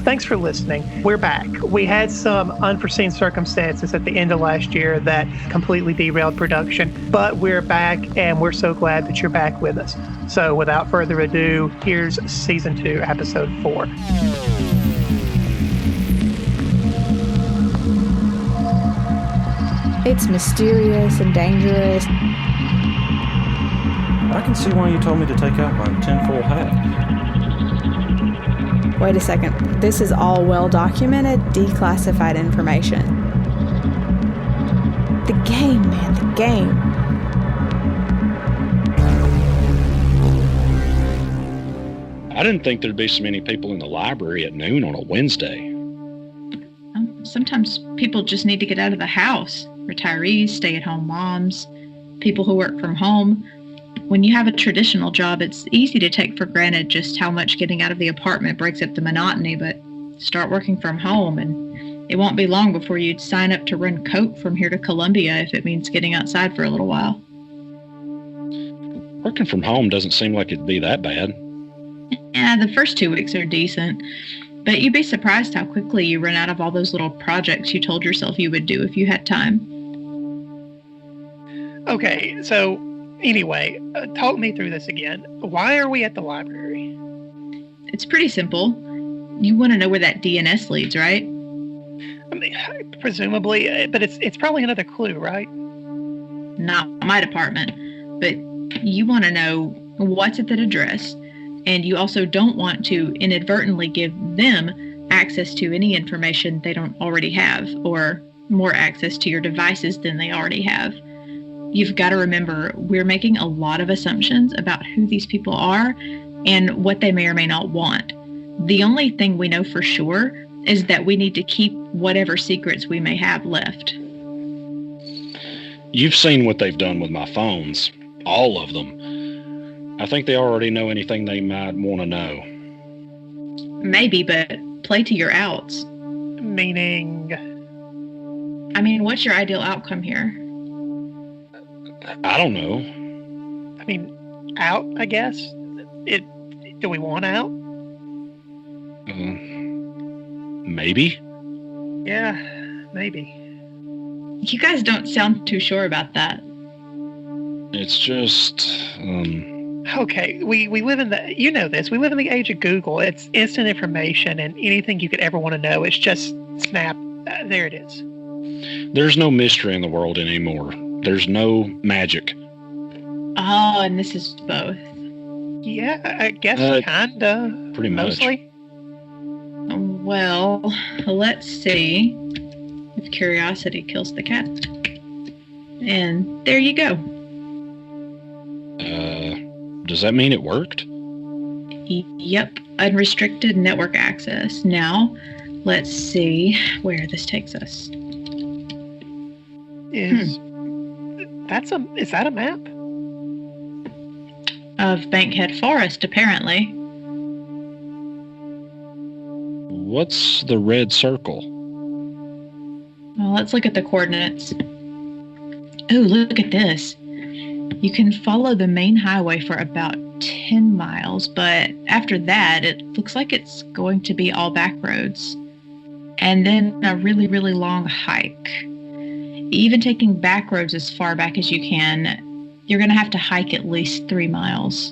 Thanks for listening. We're back. We had some unforeseen circumstances at the end of last year that completely derailed production, but we're back and we're so glad that you're back with us. So without further ado, here's Season 2, Episode 4. It's mysterious and dangerous. I can see why you told me to take out my tinfoil hat. Wait a second. This is all well-documented, declassified information. The game, man, the game. I didn't think there'd be so many people in the library at noon on a Wednesday. Sometimes people just need to get out of the house. Retirees, stay-at-home moms, people who work from home. When you have a traditional job, it's easy to take for granted just how much getting out of the apartment breaks up the monotony, but start working from home and it won't be long before you'd sign up to run coke from here to Columbia if it means getting outside for a little while. Working from home doesn't seem like it'd be that bad. Yeah, the first 2 weeks are decent, but you'd be surprised how quickly you run out of all those little projects you told yourself you would do if you had time. Okay, so anyway, talk me through this again. Why are we at the library? It's pretty simple. You want to know where that DNS leads, right? I mean, presumably, but it's probably another clue, right? Not my department, but you want to know what's at that address, and you also don't want to inadvertently give them access to any information they don't already have, or more access to your devices than they already have. You've got to remember, we're making a lot of assumptions about who these people are and what they may or may not want. The only thing we know for sure is that we need to keep whatever secrets we may have left. You've seen what they've done with my phones. All of them. I think they already know anything they might want to know. Maybe, but play to your outs. Meaning? I mean, what's your ideal outcome here? I don't know. I mean, out, I guess? Do we want out? Maybe? Yeah, maybe. You guys don't sound too sure about that. It's just, Okay, we live in the, you know this, we live in the age of Google. It's instant information, and anything you could ever want to know, it's just snap, there it is. There's no mystery in the world anymore. There's no magic. Oh, and this is both. Yeah, I guess kinda. Pretty much. Mostly. Well, let's see if curiosity kills the cat. And there you go. Does that mean it worked? Yep, unrestricted network access. Now, let's see where this takes us. Is that a map? Of Bankhead Forest, apparently. What's the red circle? Well, let's look at the coordinates. Oh, look at this. You can follow the main highway for about 10 miles, but after that, it looks like it's going to be all back roads. And then a really, really long hike. Even taking back roads as far back as you can, you're going to have to hike at least 3 miles.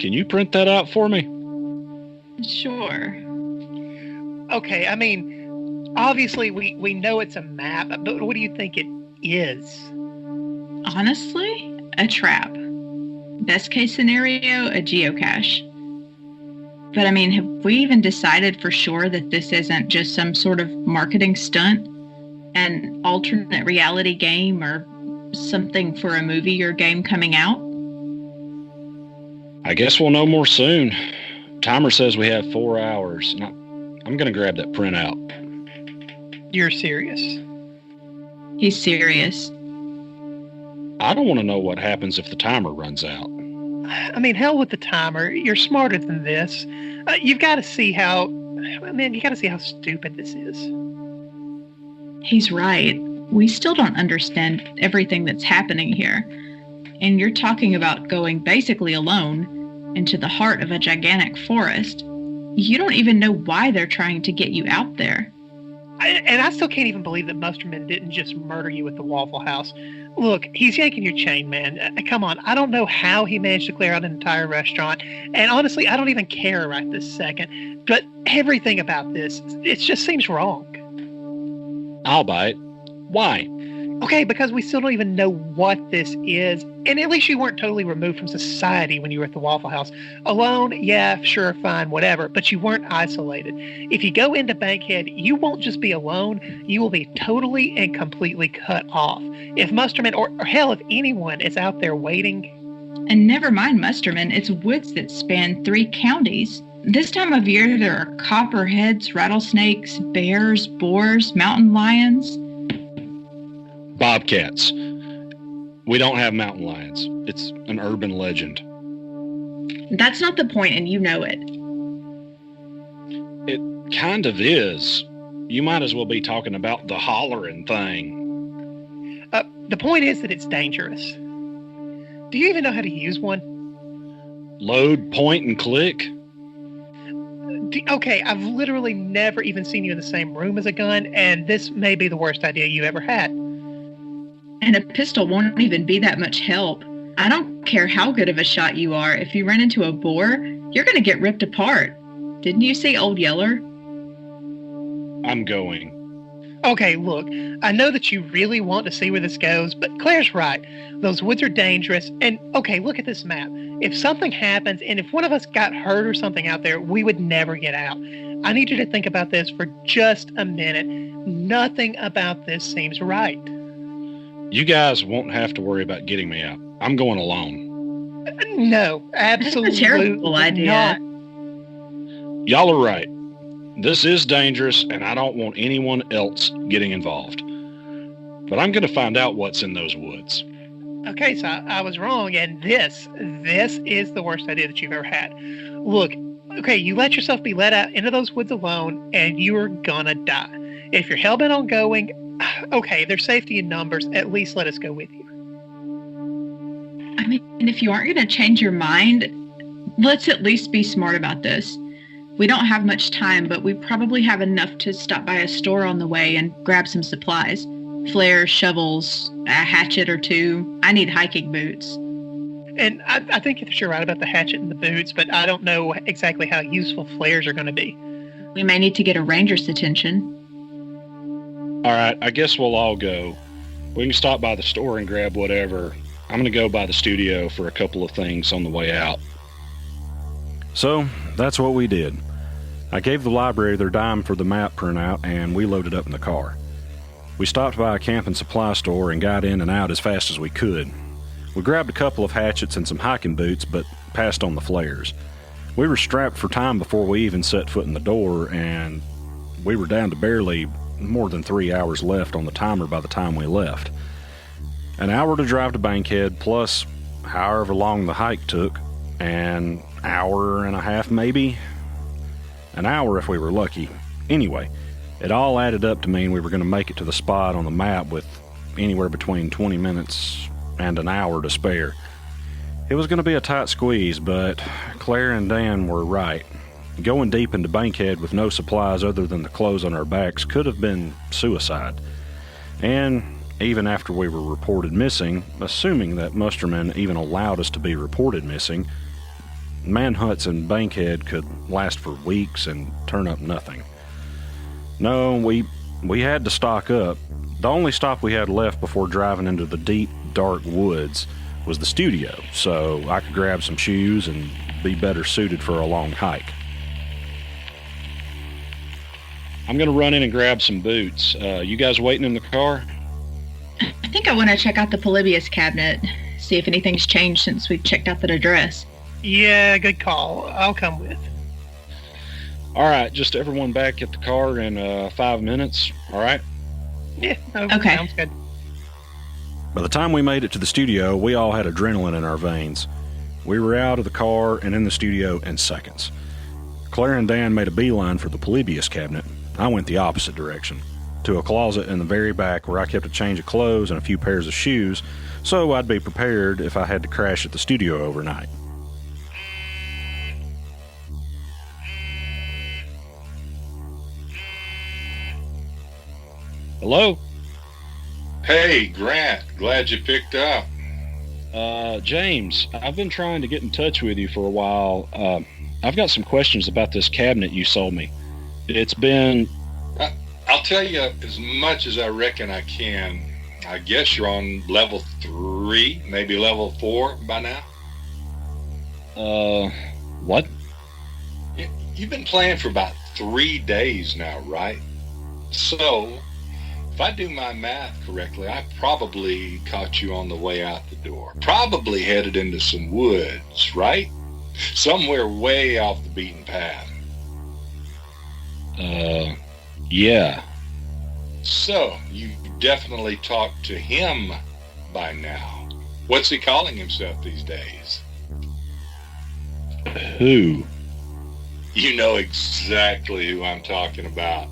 Can you print that out for me? Sure. Okay, I mean, obviously we know it's a map, but what do you think it is? Honestly, a trap. Best case scenario, a geocache. But I mean, have we even decided for sure that this isn't just some sort of marketing stunt? An alternate reality game or something for a movie or game coming out? I guess we'll know more soon. Timer says we have 4 hours. And I'm going to grab that printout. You're serious? He's serious. I don't want to know what happens if the timer runs out. I mean, hell with the timer. You're smarter than this. You've got to see how... Man, you got to see how stupid this is. He's right. We still don't understand everything that's happening here. And you're talking about going basically alone into the heart of a gigantic forest. You don't even know why they're trying to get you out there. And I still can't even believe that Musterman didn't just murder you at the Waffle House. Look, he's yanking your chain, man. Come on. I don't know how he managed to clear out an entire restaurant. And honestly, I don't even care right this second. But everything about this, it just seems wrong. I'll buy it. Why? Okay, because we still don't even know what this is. And at least you weren't totally removed from society when you were at the Waffle House. Alone, yeah, sure, fine, whatever. But you weren't isolated. If you go into Bankhead, you won't just be alone. You will be totally and completely cut off. If Musterman, or hell, if anyone is out there waiting. And never mind Musterman, it's woods that span 3 counties. This time of year, there are copperheads, rattlesnakes, bears, boars, mountain lions. Bobcats. We don't have mountain lions. It's an urban legend. That's not the point, and you know it. It kind of is. You might as well be talking about the hollering thing. The point is that it's dangerous. Do you even know how to use one? Load, point, and click? Okay, I've literally never even seen you in the same room as a gun, and this may be the worst idea you ever had. And a pistol won't even be that much help. I don't care how good of a shot you are. If you run into a boar, you're going to get ripped apart. Didn't you see Old Yeller? I'm going. Okay, look, I know that you really want to see where this goes, but Claire's right. Those woods are dangerous, and okay, look at this map. If something happens, and if one of us got hurt or something out there, we would never get out. I need you to think about this for just a minute. Nothing about this seems right. You guys won't have to worry about getting me out. I'm going alone. No, absolutely That's a terrible idea. not. Y'all are right. This is dangerous, and I don't want anyone else getting involved. But I'm going to find out what's in those woods. Okay, so I was wrong, and this is the worst idea that you've ever had. Look, okay, you let yourself be let out into those woods alone, and you're gonna die. If you're hell-bent on going, okay, there's safety in numbers. At least let us go with you. I mean, if you aren't going to change your mind, let's at least be smart about this. We don't have much time, but we probably have enough to stop by a store on the way and grab some supplies. Flares, shovels, a hatchet or 2. I need hiking boots. And I think that you're right about the hatchet and the boots, but I don't know exactly how useful flares are going to be. We may need to get a ranger's attention. All right, I guess we'll all go. We can stop by the store and grab whatever. I'm going to go by the studio for a couple of things on the way out. So, that's what we did. I gave the library their dime for the map printout, and we loaded up in the car. We stopped by a camp and supply store and got in and out as fast as we could. We grabbed a couple of hatchets and some hiking boots, but passed on the flares. We were strapped for time before we even set foot in the door, and we were down to barely more than 3 hours left on the timer by the time we left. An hour to drive to Bankhead, plus however long the hike took, an hour and a half maybe. An hour if we were lucky. Anyway, it all added up to mean we were going to make it to the spot on the map with anywhere between 20 minutes and an hour to spare. It was going to be a tight squeeze, but Claire and Dan were right. Going deep into Bankhead with no supplies other than the clothes on our backs could have been suicide. And even after we were reported missing, assuming that Musterman even allowed us to be reported missing, manhunts in Bankhead could last for weeks and turn up nothing. No, we had to stock up. The only stop we had left before driving into the deep, dark woods was the studio, so I could grab some shoes and be better suited for a long hike. I'm going to run in and grab some boots. You guys waiting in the car? I think I want to check out the Polybius cabinet, see if anything's changed since we checked out that address. Yeah, good call. I'll come with. All right, just everyone back at the car in 5 minutes, all right? Yeah, Okay. Sounds good. By the time we made it to the studio, we all had adrenaline in our veins. We were out of the car and in the studio in seconds. Claire and Dan made a beeline for the Polybius cabinet. I went the opposite direction, to a closet in the very back where I kept a change of clothes and a few pairs of shoes, so I'd be prepared if I had to crash at the studio overnight. Hello? Hey, Grant. Glad you picked up. James, I've been trying to get in touch with you for a while. I've got some questions about this cabinet you sold me. It's been... I'll tell you as much as I reckon I can. I guess you're on level 3, maybe level 4 by now. What? You've been playing for about 3 days now, right? So, if I do my math correctly, I probably caught you on the way out the door. Probably headed into some woods, right? Somewhere way off the beaten path. Yeah. So, you definitely talked to him by now. What's he calling himself these days? Who? You know exactly who I'm talking about.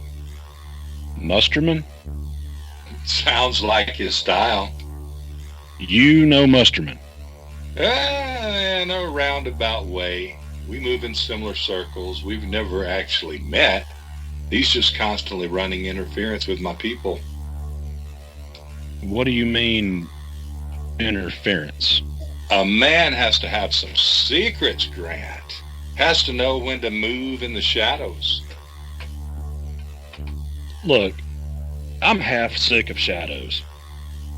Musterman? Sounds like his style. You know Musterman. In a roundabout way. We move in similar circles. We've never actually met. He's just constantly running interference with my people. What do you mean, interference? A man has to have some secrets, Grant. Has to know when to move in the shadows. Look, I'm half sick of shadows.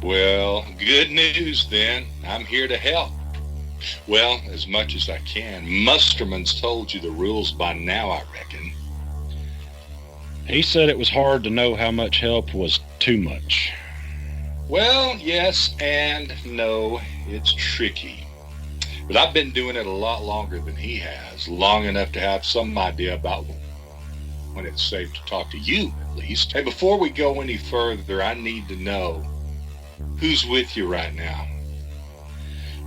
Well, good news then. I'm here to help. Well, as much as I can. Musterman's told you the rules by now, I reckon. He said it was hard to know how much help was too much. Well, yes and no. It's tricky. But I've been doing it a lot longer than he has. Long enough to have some idea about when it's safe to talk to you, at least. Hey, before we go any further, I need to know who's with you right now.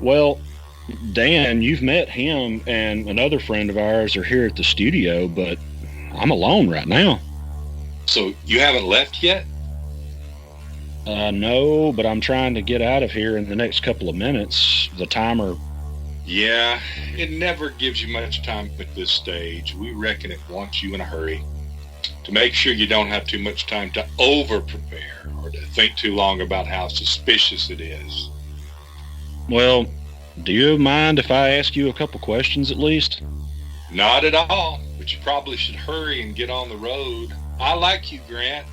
Well, Dan, you've met him, and another friend of ours are here at the studio, but I'm alone right now. So you haven't left yet? No, but I'm trying to get out of here in the next couple of minutes. The timer... Yeah, it never gives you much time at this stage. We reckon it wants you in a hurry to make sure you don't have too much time to over-prepare or to think too long about how suspicious it is. Well, do you mind if I ask you a couple questions at least? Not at all, but you probably should hurry and get on the road. I like you, Grant.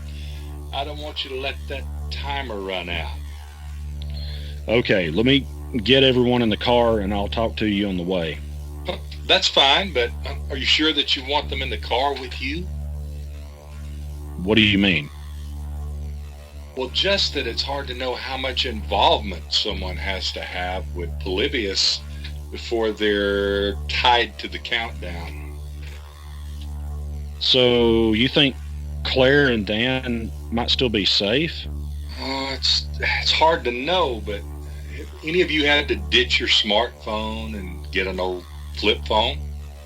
I don't want you to let that timer run out. Okay, let me get everyone in the car and I'll talk to you on the way. That's fine, but are you sure that you want them in the car with you? What do you mean? Well, just that it's hard to know how much involvement someone has to have with Polybius before they're tied to the countdown. So you think Claire and Dan might still be safe? Oh, it's hard to know, but have any of you had to ditch your smartphone and get an old flip phone?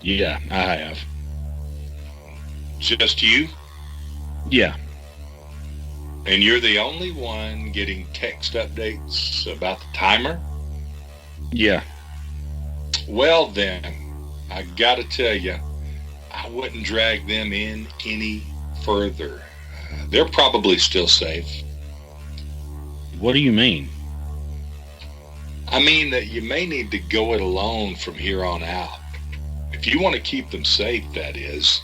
Yeah, I have. Just you? Yeah. And you're the only one getting text updates about the timer? Yeah. Well then, I gotta tell you, I wouldn't drag them in any further. They're probably still safe. What do you mean? I mean that you may need to go it alone from here on out. If you want to keep them safe, that is.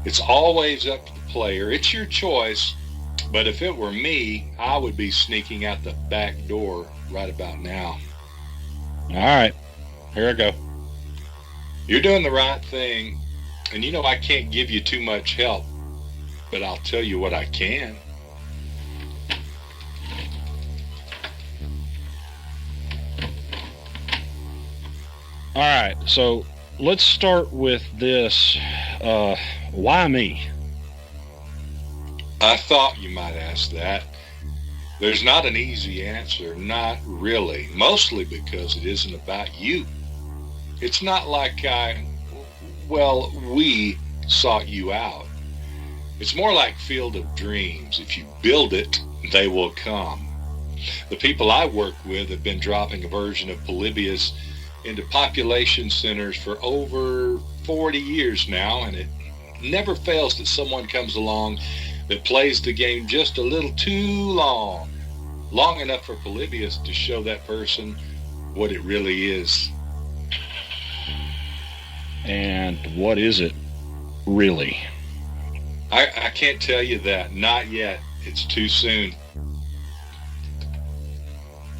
It's always up to the player. It's your choice. But if it were me, I would be sneaking out the back door right about now. All right. Here I go. You're doing the right thing. And you know I can't give you too much help. But I'll tell you what I can. All right, so let's start with this. Why me? I thought you might ask that. There's not an easy answer, not really. Mostly because it isn't about you. It's not like we sought you out. It's more like Field of Dreams. If you build it, they will come. The people I work with have been dropping a version of Polybius into population centers for over 40 years now, and it never fails that someone comes along that plays the game just a little too long enough for Polybius to show that person what it really is. And what is it, really? I can't tell you that. Not yet. It's too soon.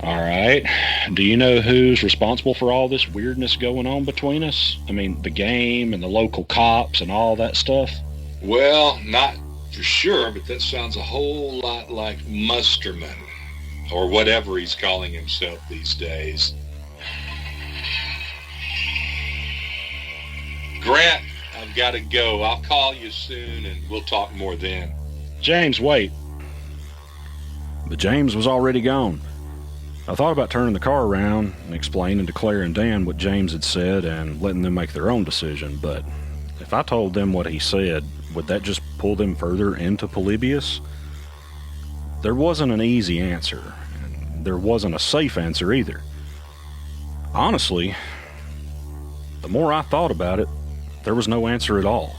All right. Do you know who's responsible for all this weirdness going on between us? I mean, the game and the local cops and all that stuff? Well, not for sure, but that sounds a whole lot like Musterman, or whatever he's calling himself these days. Grant, I've got to go. I'll call you soon, and we'll talk more then. James, wait. But James was already gone. I thought about turning the car around and explaining to Claire and Dan what James had said and letting them make their own decision, but if I told them what he said, would that just pull them further into Polybius? There wasn't an easy answer, and there wasn't a safe answer either. Honestly, the more I thought about it, there was no answer at all.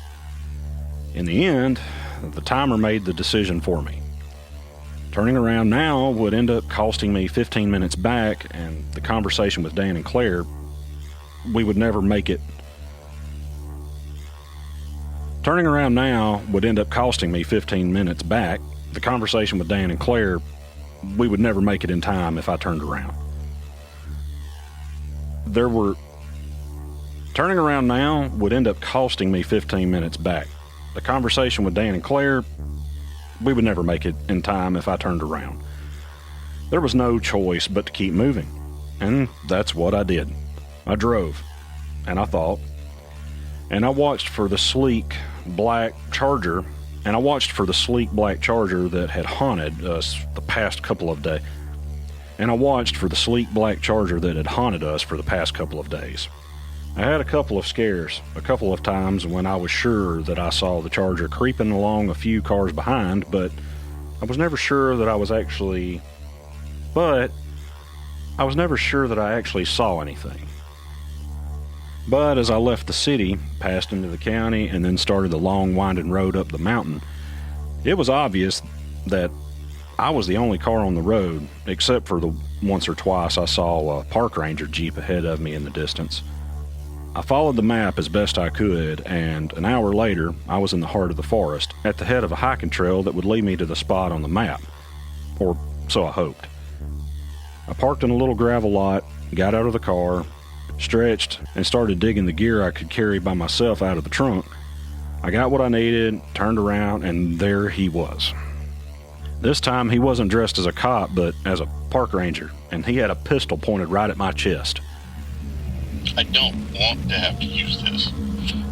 In the end, the timer made the decision for me. Turning around now would end up costing me 15 minutes back, and the conversation with Dan and Claire, we would never make it. Turning around now would end up costing me 15 minutes back. The conversation with Dan and Claire, we would never make it in time if I turned around. Turning around now would end up costing me 15 minutes back. The conversation with Dan and Claire, we would never make it in time if I turned around. There was no choice but to keep moving, and that's what I did. I drove, and I thought, and I watched for the sleek black Charger, that had haunted us the past couple of days. I had a couple of scares, a couple of times when I was sure that I saw the Charger creeping along a few cars behind, but I was never sure that I actually saw anything. But as I left the city, passed into the county, and then started the long winding road up the mountain, it was obvious that I was the only car on the road, except for the once or twice I saw a park ranger Jeep ahead of me in the distance. I followed the map as best I could, and an hour later, I was in the heart of the forest, at the head of a hiking trail that would lead me to the spot on the map. Or so I hoped. I parked in a little gravel lot, got out of the car, stretched, and started digging the gear I could carry by myself out of the trunk. I got what I needed, turned around, and there he was. This time, he wasn't dressed as a cop, but as a park ranger, and he had a pistol pointed right at my chest. I don't want to have to use this.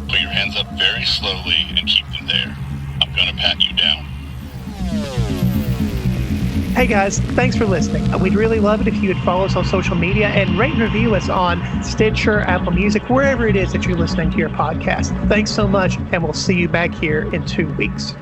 Put your hands up very slowly and keep them there. I'm going to pat you down. Hey guys, thanks for listening. We'd really love it if you would follow us on social media and rate and review us on Stitcher, Apple Music, wherever it is that you're listening to your podcast. Thanks so much, and we'll see you back here in 2 weeks.